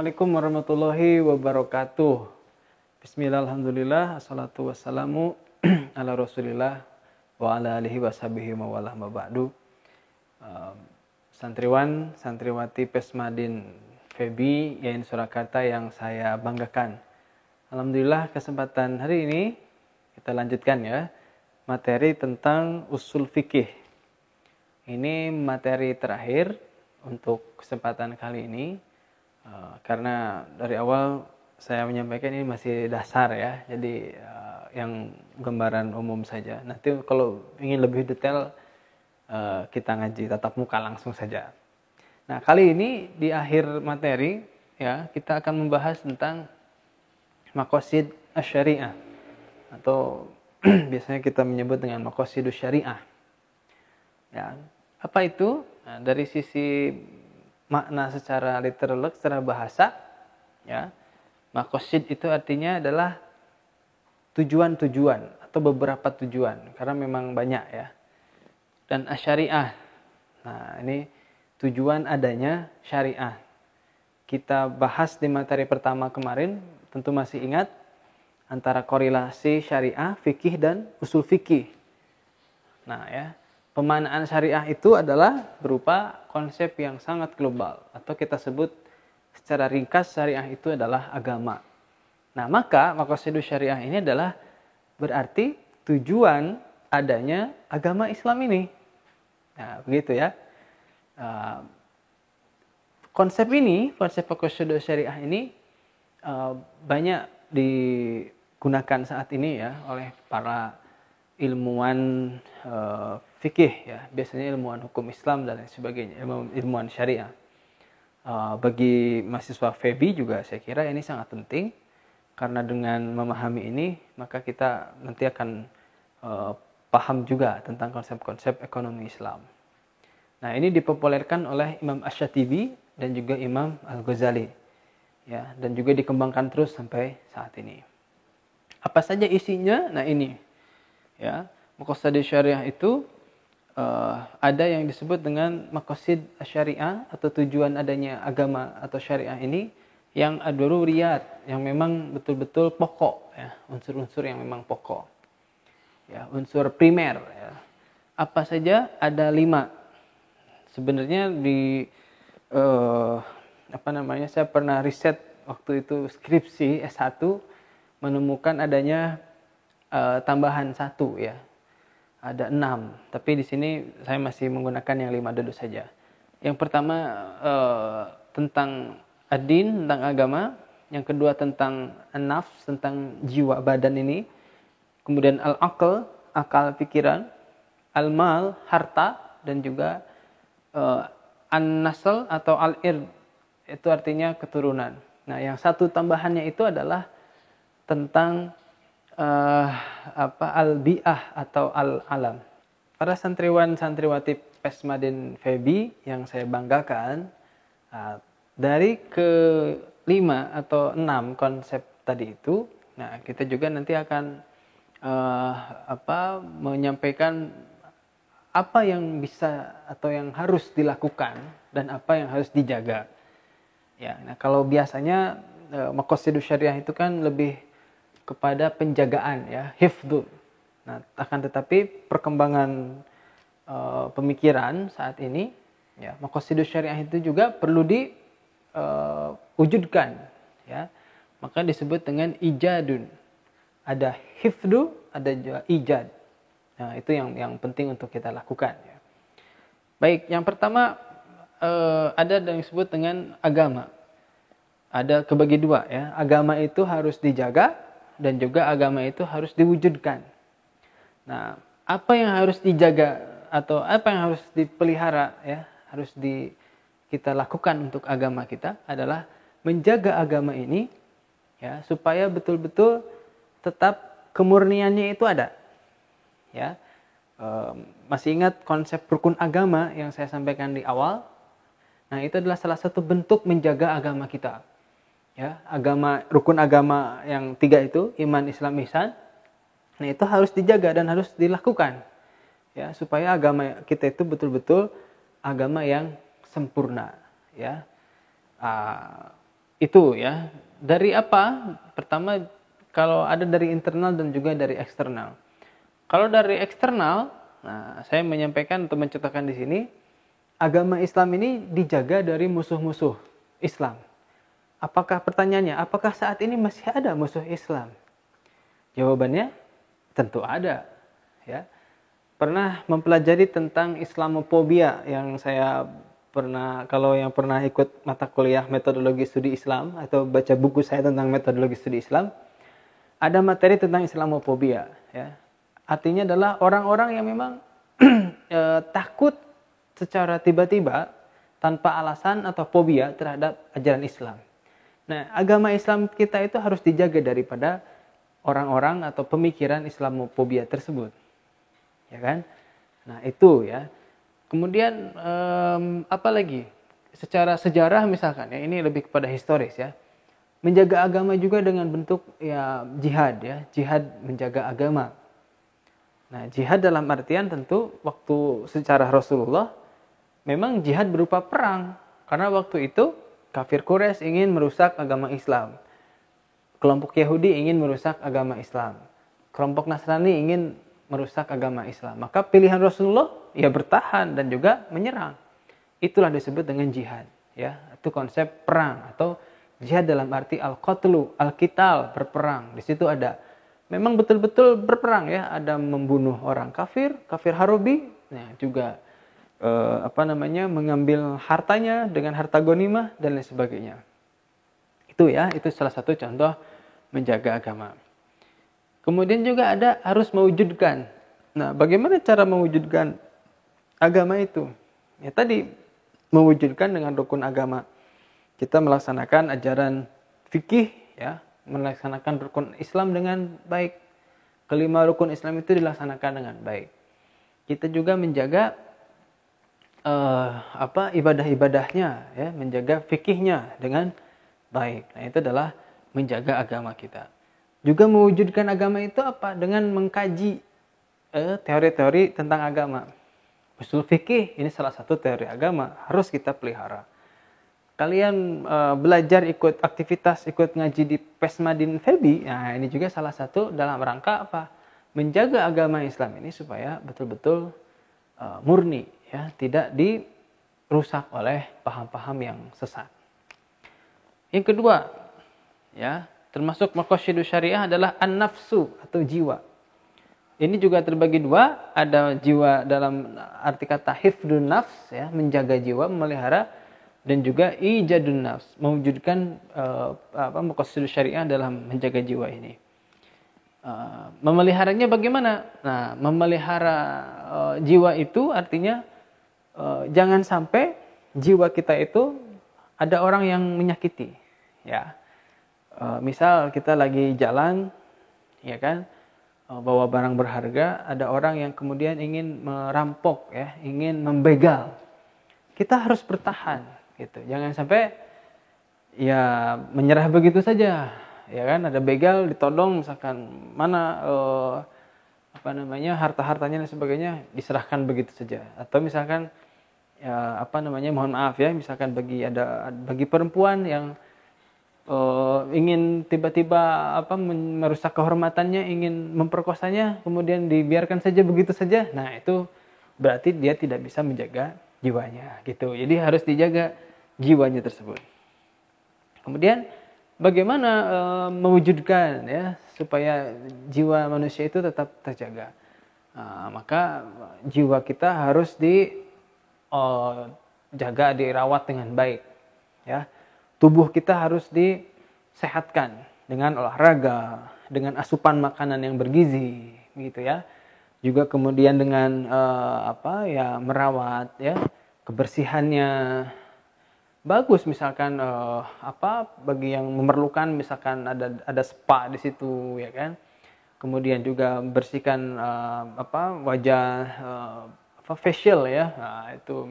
Assalamualaikum warahmatullahi wabarakatuh. Bismillah, alhamdulillah, assalatu wassalamu ala rasulillah wa ala alihi wa sahbihi mawalah maba'du. Santriwan, santriwati Pesmadin Febi Yain Surakarta yang saya banggakan. Alhamdulillah kesempatan hari ini kita lanjutkan ya, materi tentang usul fikih. Ini materi terakhir untuk kesempatan kali ini. Karena dari awal saya menyampaikan ini masih dasar ya, jadi yang gambaran umum saja. Nanti kalau ingin lebih detail kita ngaji tatap muka langsung saja. Nah, kali ini di akhir materi ya, kita akan membahas tentang maqasid asy-syariah atau biasanya kita menyebut dengan maqasidus syariah. Ya, apa itu? Nah, dari sisi makna secara literal, secara bahasa, ya, maqasid itu artinya adalah tujuan-tujuan atau beberapa tujuan, karena memang banyak ya. Dan asyariah, nah ini tujuan adanya syariah. Kita bahas di materi pertama kemarin, tentu masih ingat antara korelasi syariah, fikih dan usul fikih. Nah ya, pemaknaan syariah itu adalah berupa konsep yang sangat global, atau kita sebut secara ringkas syariah itu adalah agama. Nah, maka maqasidus syariah ini adalah berarti tujuan adanya agama Islam ini. Nah, begitu ya. Konsep maqasidus syariah ini banyak digunakan saat ini ya oleh para ilmuwan fikih ya, biasanya ilmuwan hukum Islam dan lain sebagainya, ilmuwan syariah. Bagi mahasiswa Febi juga saya kira ini sangat penting, karena dengan memahami ini maka kita nanti akan paham juga tentang konsep-konsep ekonomi Islam. Nah, ini dipopulerkan oleh Imam Asy-Syatibi dan juga Imam Al-Ghazali ya, dan juga dikembangkan terus sampai saat ini. Apa saja isinya? Nah, ini ya, maqasid syariah itu ada yang disebut dengan maqasid syariah atau tujuan adanya agama atau syariah ini yang ad-daruriyat, yang memang betul-betul pokok ya, unsur-unsur yang memang pokok ya, unsur primer ya. Apa saja? Ada 5. Sebenarnya di saya pernah riset waktu itu skripsi S1, menemukan adanya tambahan 1 ya. Ada 6, tapi di sini saya masih menggunakan yang 5 dulu saja. Yang pertama tentang ad-din, tentang agama. Yang kedua tentang an-nafs, tentang jiwa badan ini. Kemudian al-aql, akal pikiran. Al-mal, harta. Dan juga an-nasl atau al-ird, itu artinya keturunan. Nah, yang satu tambahannya itu adalah tentang al-bi'ah atau al-alam. Para santriwan santriwati Pesmadin Febi yang saya banggakan, dari ke-5 atau 6 konsep tadi itu, nah kita juga nanti akan menyampaikan apa yang bisa atau yang harus dilakukan dan apa yang harus dijaga. Ya, nah kalau biasanya maqasidus syariah itu kan lebih kepada penjagaan ya, hifdzu. Nah, akan tetapi perkembangan pemikiran saat ini ya, maqasidus syariah itu juga perlu diwujudkan ya. Maka disebut dengan ijadun. Ada hifdzu, ada juga ijad. Nah, itu yang penting untuk kita lakukan ya. Baik, yang pertama ada yang disebut dengan agama. Ada kebagi 2 ya. Agama itu harus dijaga dan juga agama itu harus diwujudkan. Nah, apa yang harus dijaga atau apa yang harus dipelihara ya, harus kita lakukan untuk agama kita adalah menjaga agama ini ya, supaya betul-betul tetap kemurniannya itu ada. Ya. Masih ingat konsep rukun agama yang saya sampaikan di awal? Nah, itu adalah salah satu bentuk menjaga agama kita. Ya, rukun agama yang 3 itu, iman, Islam, ihsan. Nah, itu harus dijaga dan harus dilakukan. Ya, supaya agama kita itu betul-betul agama yang sempurna, ya. Itu ya. Dari apa? Pertama, kalau ada dari internal dan juga dari eksternal. Kalau dari eksternal, nah saya menyampaikan atau mencontohkan di sini, agama Islam ini dijaga dari musuh-musuh Islam. Apakah pertanyaannya, apakah saat ini masih ada musuh Islam? Jawabannya tentu ada, ya. Pernah mempelajari tentang Islamophobia yang saya pernah, kalau yang pernah ikut mata kuliah metodologi studi Islam atau baca buku saya tentang metodologi studi Islam, ada materi tentang Islamophobia, ya. Artinya adalah orang-orang yang memang takut secara tiba-tiba tanpa alasan atau fobia terhadap ajaran Islam. Nah, agama Islam kita itu harus dijaga daripada orang-orang atau pemikiran Islamophobia tersebut. Ya kan? Nah, itu ya. Kemudian apa lagi? Secara sejarah misalkan ya, ini lebih kepada historis ya. Menjaga agama juga dengan bentuk ya jihad ya, jihad menjaga agama. Nah, jihad dalam artian tentu waktu secara Rasulullah memang jihad berupa perang, karena waktu itu kafir Quraisy ingin merusak agama Islam. Kelompok Yahudi ingin merusak agama Islam. Kelompok Nasrani ingin merusak agama Islam. Maka pilihan Rasulullah ya bertahan dan juga menyerang. Itulah disebut dengan jihad, ya. Itu konsep perang atau jihad dalam arti al-qatlu, al-qital, berperang. Di situ ada memang betul-betul berperang ya, ada membunuh orang kafir, kafir harobi, nah juga mengambil hartanya dengan harta ghanimah dan lain sebagainya. Itu ya, itu salah satu contoh menjaga agama. Kemudian juga ada harus mewujudkan. Nah, bagaimana cara mewujudkan agama itu? Ya tadi, mewujudkan dengan rukun agama. Kita melaksanakan ajaran fikih, ya, melaksanakan rukun Islam dengan baik. Kelima rukun Islam itu dilaksanakan dengan baik. Kita juga menjaga ibadah-ibadahnya, ya, menjaga fikihnya dengan baik. Nah, itu adalah menjaga agama kita. Juga mewujudkan agama itu apa? Dengan mengkaji teori-teori tentang agama. Usul fikih ini salah satu teori agama, harus kita pelihara. Kalian belajar ikut aktivitas, ikut ngaji di Pesmadin Febi, nah ini juga salah satu dalam rangka apa? Menjaga agama Islam ini supaya betul-betul murni, ya, tidak dirusak oleh paham-paham yang sesat. Yang kedua, ya, termasuk maqasidus syariah adalah an-nafsu atau jiwa. Ini juga terbagi dua, ada jiwa dalam arti kata hifdun nafs, ya, menjaga jiwa, memelihara, dan juga ijadun nafs, mewujudkan maqasidus syariah dalam menjaga jiwa ini. Memeliharanya bagaimana? Nah, memelihara jiwa itu artinya jangan sampai jiwa kita itu ada orang yang menyakiti, ya. Misal kita lagi jalan, ya kan, bawa barang berharga, ada orang yang kemudian ingin merampok, ya, ingin membegal. Kita harus bertahan, gitu. Jangan sampai ya menyerah begitu saja, ya kan. Ada begal ditodong, misalkan mana harta-hartanya dan sebagainya diserahkan begitu saja. Atau misalkan ya mohon maaf ya, misalkan bagi perempuan yang ingin tiba-tiba merusak kehormatannya, ingin memperkosanya, kemudian dibiarkan saja begitu saja. Nah, itu berarti dia tidak bisa menjaga jiwanya, gitu. Jadi harus dijaga jiwanya tersebut. Kemudian bagaimana mewujudkan, ya, supaya jiwa manusia itu tetap terjaga. Maka jiwa kita harus dijaga, dirawat dengan baik, ya. Tubuh kita harus disehatkan dengan olahraga, dengan asupan makanan yang bergizi, gitu ya. Juga kemudian dengan merawat, ya, kebersihannya. Bagus misalkan bagi yang memerlukan, misalkan ada spa di situ, ya kan. Kemudian juga bersihkan wajah, facial, ya. Nah, itu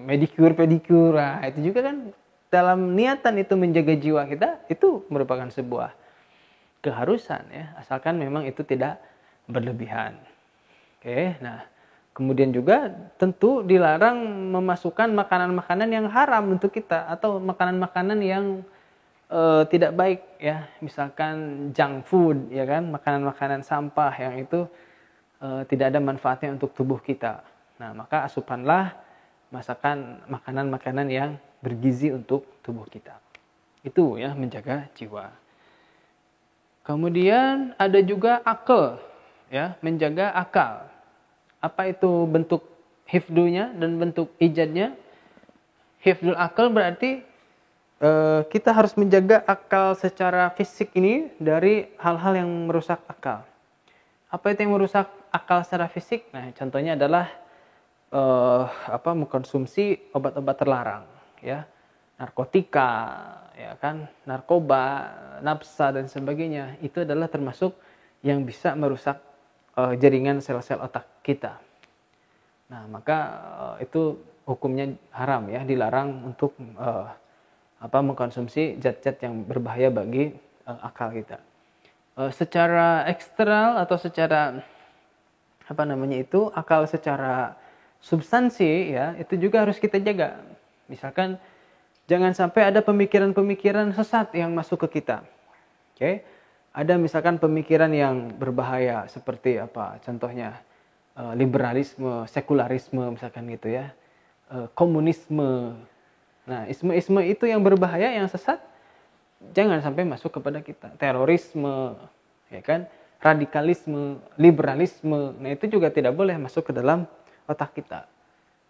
pedicure. Nah, itu juga kan dalam niatan itu menjaga jiwa kita, itu merupakan sebuah keharusan, ya, asalkan memang itu tidak berlebihan. Oke, nah, kemudian juga tentu dilarang memasukkan makanan-makanan yang haram untuk kita, atau makanan-makanan yang tidak baik ya, misalkan junk food ya kan, makanan-makanan sampah yang itu tidak ada manfaatnya untuk tubuh kita. Nah, maka asupanlah makanan-makanan yang bergizi untuk tubuh kita. Itu ya, menjaga jiwa. Kemudian ada juga akal, ya, menjaga akal. Apa itu bentuk hifdunya dan bentuk ijadnya? Hifdul akal berarti kita harus menjaga akal secara fisik ini dari hal-hal yang merusak akal. Apa itu yang merusak akal secara fisik? Nah, contohnya adalah mengkonsumsi obat-obat terlarang, ya, narkotika, ya kan, narkoba, nafsa dan sebagainya. Itu adalah termasuk yang bisa merusak jaringan sel-sel otak kita. Nah, maka itu hukumnya haram ya, dilarang untuk mengkonsumsi zat-zat yang berbahaya bagi akal kita. Secara eksternal atau secara akal secara substansi ya, itu juga harus kita jaga. Misalkan jangan sampai ada pemikiran-pemikiran sesat yang masuk ke kita. Oke. Ada misalkan pemikiran yang berbahaya seperti apa? Contohnya liberalisme, sekularisme misalkan gitu ya. Komunisme. Nah, isme-isme itu yang berbahaya, yang sesat, jangan sampai masuk kepada kita. Terorisme, ya kan? Radikalisme, liberalisme, nah itu juga tidak boleh masuk ke dalam otak kita.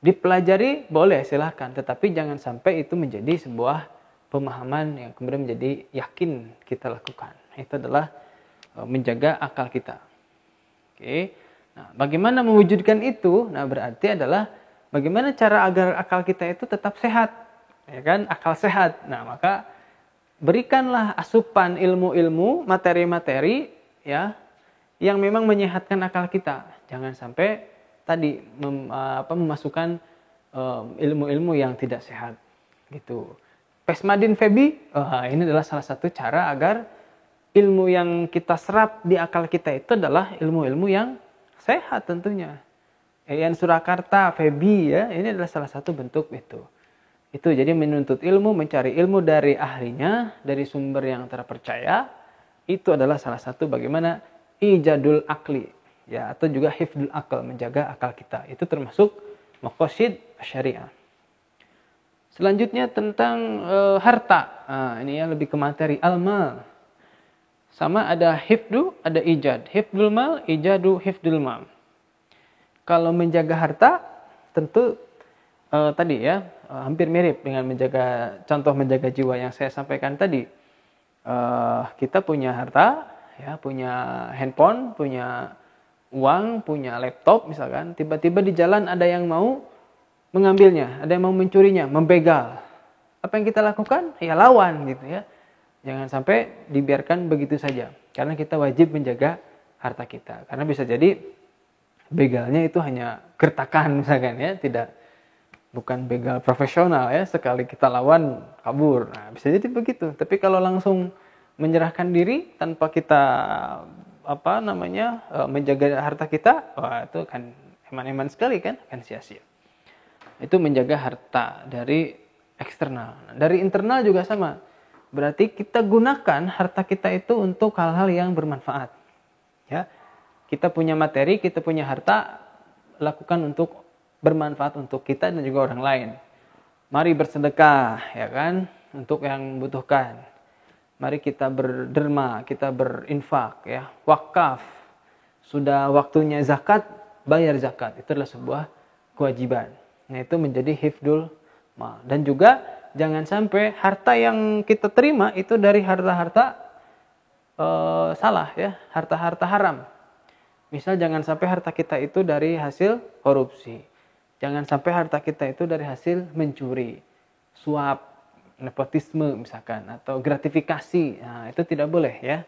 Dipelajari boleh, silahkan, tetapi jangan sampai itu menjadi sebuah pemahaman yang kemudian menjadi yakin kita lakukan. Itu adalah menjaga akal kita. Oke. Nah, bagaimana mewujudkan itu? Nah, berarti adalah bagaimana cara agar akal kita itu tetap sehat. Ya kan, akal sehat. Nah, maka berikanlah asupan ilmu-ilmu, materi-materi ya yang memang menyehatkan akal kita. Jangan sampai tadi memasukkan ilmu-ilmu yang tidak sehat gitu. Pesmadin Febi, ini adalah salah satu cara agar ilmu yang kita serap di akal kita itu adalah ilmu-ilmu yang sehat tentunya. Yayan Surakarta, Febi ya, ini adalah salah satu bentuk itu. Itu jadi menuntut ilmu, mencari ilmu dari ahlinya, dari sumber yang terpercaya, itu adalah salah satu bagaimana ijadul akli, ya, atau juga hifdul akal, menjaga akal kita. Itu termasuk maqasid syariah. Selanjutnya tentang harta. Nah, ini ya lebih ke materi, al-mal. Sama ada hifdu, ada ijad. Hifdul mal, ijadu hifdul mal. Kalau menjaga harta, tentu tadi ya, hampir mirip dengan contoh menjaga jiwa yang saya sampaikan tadi. Kita punya harta, ya, punya handphone, punya uang, punya laptop misalkan, tiba-tiba di jalan ada yang mau mengambilnya, ada yang mau mencurinya, membegal. Apa yang kita lakukan? Ya lawan gitu ya. Jangan sampai dibiarkan begitu saja, karena kita wajib menjaga harta kita. Karena bisa jadi begalnya itu hanya gertakan misalkan ya, bukan begal profesional ya, sekali kita lawan kabur. Nah, bisa jadi begitu. Tapi kalau langsung menyerahkan diri tanpa kita menjaga harta kita, wah itu kan eman-eman sekali kan, akan sia-sia. Itu menjaga harta dari eksternal. Dari internal juga sama. Berarti kita gunakan harta kita itu untuk hal-hal yang bermanfaat. Ya. Kita punya materi, kita punya harta, lakukan untuk bermanfaat untuk kita dan juga orang lain. Mari bersedekah, ya kan, untuk yang membutuhkan. Mari kita berderma, kita berinfak, ya, wakaf. Sudah waktunya zakat, bayar zakat. Itu adalah sebuah kewajiban. Nah, itu menjadi hifdul mal. Dan juga jangan sampai harta yang kita terima itu dari harta-harta salah, ya, harta-harta haram. Misal jangan sampai harta kita itu dari hasil korupsi. Jangan sampai harta kita itu dari hasil mencuri, suap, nepotisme misalkan, atau gratifikasi. Nah, itu tidak boleh ya.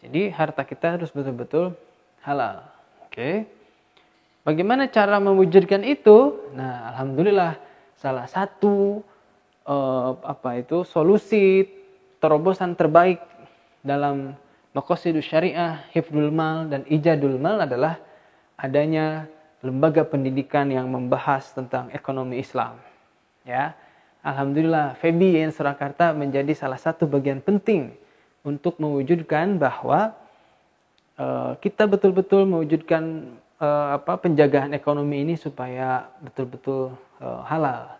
Jadi harta kita harus betul-betul halal. Oke. Bagaimana cara mewujudkan itu? Nah, alhamdulillah salah satu solusi terobosan terbaik dalam maqasidus syariah, hifdul mal dan ijadul mal adalah adanya lembaga pendidikan yang membahas tentang ekonomi Islam. Ya. Alhamdulillah, FEBI YN Surakarta menjadi salah satu bagian penting untuk mewujudkan bahwa kita betul-betul mewujudkan penjagaan ekonomi ini supaya betul-betul halal,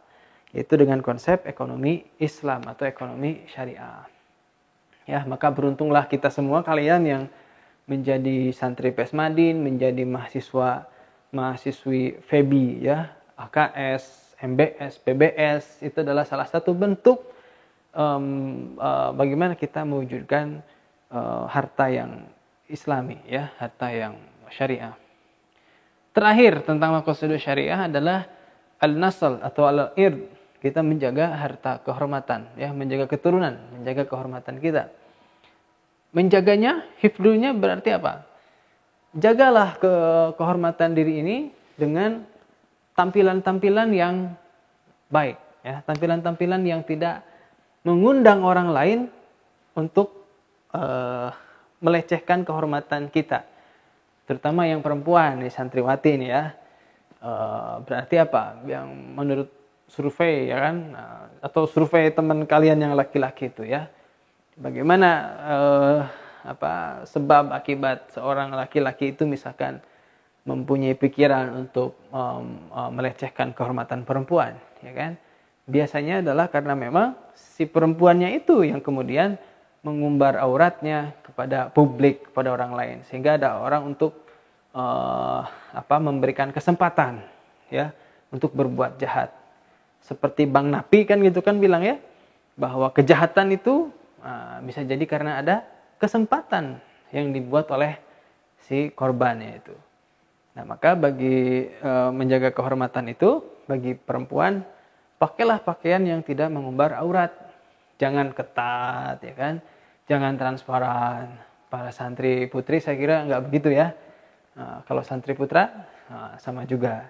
yaitu dengan konsep ekonomi Islam atau ekonomi syariah. Ya, maka beruntunglah kita semua kalian yang menjadi santri Pesmadin, menjadi mahasiswi FEBI ya, AKS, MBS, PBS, itu adalah salah satu bentuk bagaimana kita mewujudkan harta yang Islami ya, harta yang syariah. Terakhir tentang maqasid syariah adalah al-nasl atau al-ird. Kita menjaga harta kehormatan ya, menjaga keturunan, menjaga kehormatan kita. Menjaganya, hifdulnya berarti apa? Jagalah kehormatan diri ini dengan tampilan-tampilan yang baik ya, tampilan-tampilan yang tidak mengundang orang lain untuk melecehkan kehormatan kita, terutama yang perempuan nih, santriwati ini ya. Berarti apa? Yang menurut survei ya kan, atau survei teman kalian yang laki-laki itu ya, bagaimana sebab akibat seorang laki-laki itu misalkan mempunyai pikiran untuk melecehkan kehormatan perempuan, ya kan? Biasanya adalah karena memang si perempuannya itu yang kemudian mengumbar auratnya kepada publik, kepada orang lain, sehingga ada orang untuk memberikan kesempatan ya untuk berbuat jahat. Seperti Bang Napi kan gitu kan bilang ya, bahwa kejahatan itu bisa jadi karena ada kesempatan yang dibuat oleh si korbannya itu. Nah, maka bagi menjaga kehormatan itu, bagi perempuan, pakailah pakaian yang tidak mengumbar aurat. Jangan ketat, ya kan? Jangan transparan. Para santri putri saya kira nggak begitu ya. Kalau santri putra, sama juga.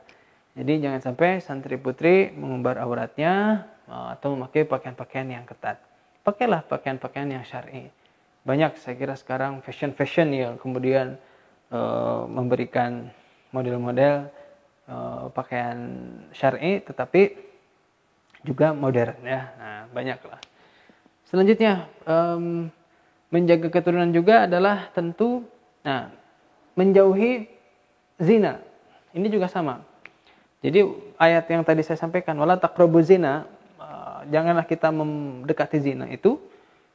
Jadi jangan sampai santri putri mengumbar auratnya atau memakai pakaian-pakaian yang ketat. Pakailah pakaian-pakaian yang syar'i. Banyak saya kira sekarang fashion yang kemudian memberikan model-model pakaian syar'i tetapi juga modern ya. Nah, banyaklah. Selanjutnya menjaga keturunan juga adalah tentu menjauhi zina. Ini juga sama. Jadi ayat yang tadi saya sampaikan, wala taqrabu zina, janganlah kita mendekati zina, itu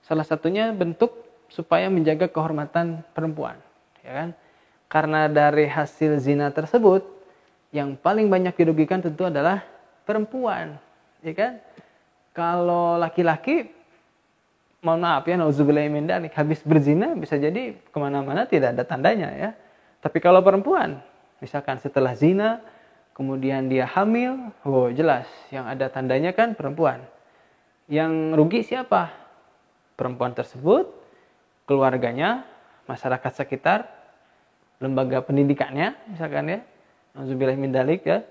salah satunya bentuk supaya menjaga kehormatan perempuan, ya kan? Karena dari hasil zina tersebut, yang paling banyak dirugikan tentu adalah perempuan, ya kan? Kalau laki-laki, mohon maaf ya, nauzubillahi min dzalik, habis berzina bisa jadi kemana-mana tidak ada tandanya ya. Tapi kalau perempuan, misalkan setelah zina, kemudian dia hamil, jelas yang ada tandanya kan perempuan. Yang rugi siapa? Perempuan tersebut, keluarganya, masyarakat sekitar, lembaga pendidikannya, misalkan ya, nauzubillah min dzalik ya.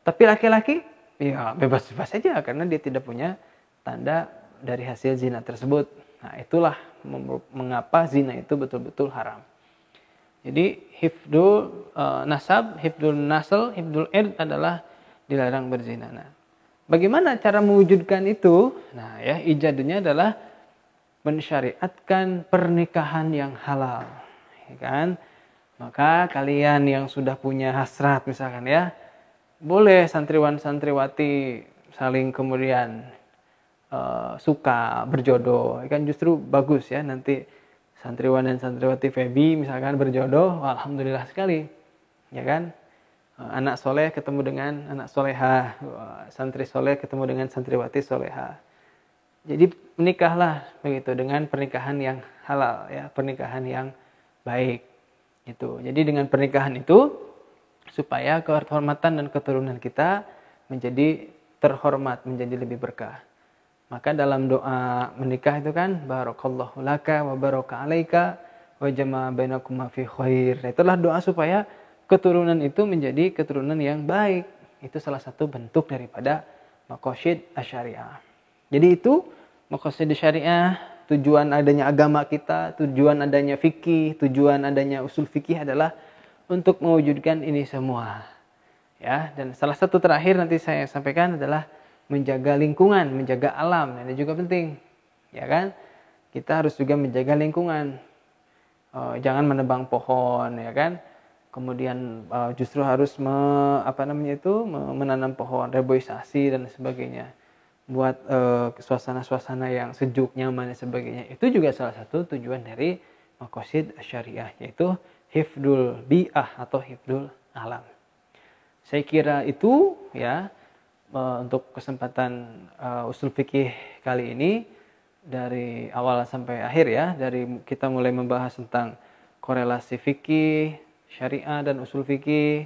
Tapi laki-laki, ya bebas-bebas saja karena dia tidak punya tanda dari hasil zina tersebut. Nah, itulah mengapa zina itu betul-betul haram. Jadi hifdul nasab, hifdul nasl, hifdul ird adalah dilarang berzina. Nah, bagaimana cara mewujudkan itu? Nah, ya ijadahnya adalah mensyariatkan pernikahan yang halal, ya kan? Maka kalian yang sudah punya hasrat misalkan ya, boleh santriwan-santriwati saling kemudian suka berjodoh, ya kan? Justru bagus ya, nanti santriwan dan santriwati FEBI misalkan berjodoh, alhamdulillah sekali, ya kan? Anak soleh ketemu dengan anak solehah, santri soleh ketemu dengan santriwati solehah. Jadi menikahlah begitu dengan pernikahan yang halal ya, pernikahan yang baik. Itu. Jadi dengan pernikahan itu supaya kehormatan dan keturunan kita menjadi terhormat, menjadi lebih berkah. Maka dalam doa menikah itu kan barakallahu laka wa baraka alaika wa jama'a bainakuma fi khair. Itulah doa supaya keturunan itu menjadi keturunan yang baik. Itu salah satu bentuk daripada maqasid asy-syariah. Jadi itu maqasid syariah, tujuan adanya agama kita, tujuan adanya fikih, tujuan adanya usul fikih adalah untuk mewujudkan ini semua. Ya, dan salah satu terakhir nanti saya sampaikan adalah menjaga lingkungan, menjaga alam. Ini juga penting, ya kan? Kita harus juga menjaga lingkungan. Jangan menebang pohon, ya kan? Kemudian justru harus menanam pohon, reboisasi dan sebagainya. Buat suasana-suasana yang sejuk, nyaman dan sebagainya. Itu juga salah satu tujuan dari Maqasid Syariah, yaitu hifdul bi'ah atau hifdul alam. Saya kira itu ya untuk kesempatan usul fikih kali ini, dari awal sampai akhir ya, dari kita mulai membahas tentang korelasi fikih, syariah dan usul fikih,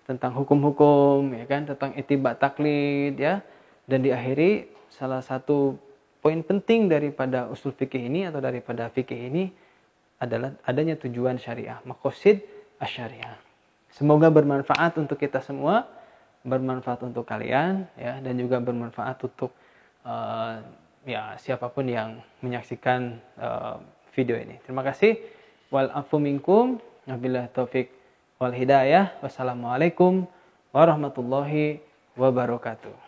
tentang hukum-hukum ya kan, tentang ittiba taklid ya, dan diakhiri salah satu poin penting daripada usul fikih ini atau daripada fikih ini adalah adanya tujuan syariah, maqasid asy-syariah. Semoga bermanfaat untuk kita semua, bermanfaat untuk kalian ya, dan juga bermanfaat untuk siapapun yang menyaksikan video ini. Terima kasih. Wal afu minkum, wabillahi taufik wal hidayah. Wassalamualaikum warahmatullahi wabarakatuh.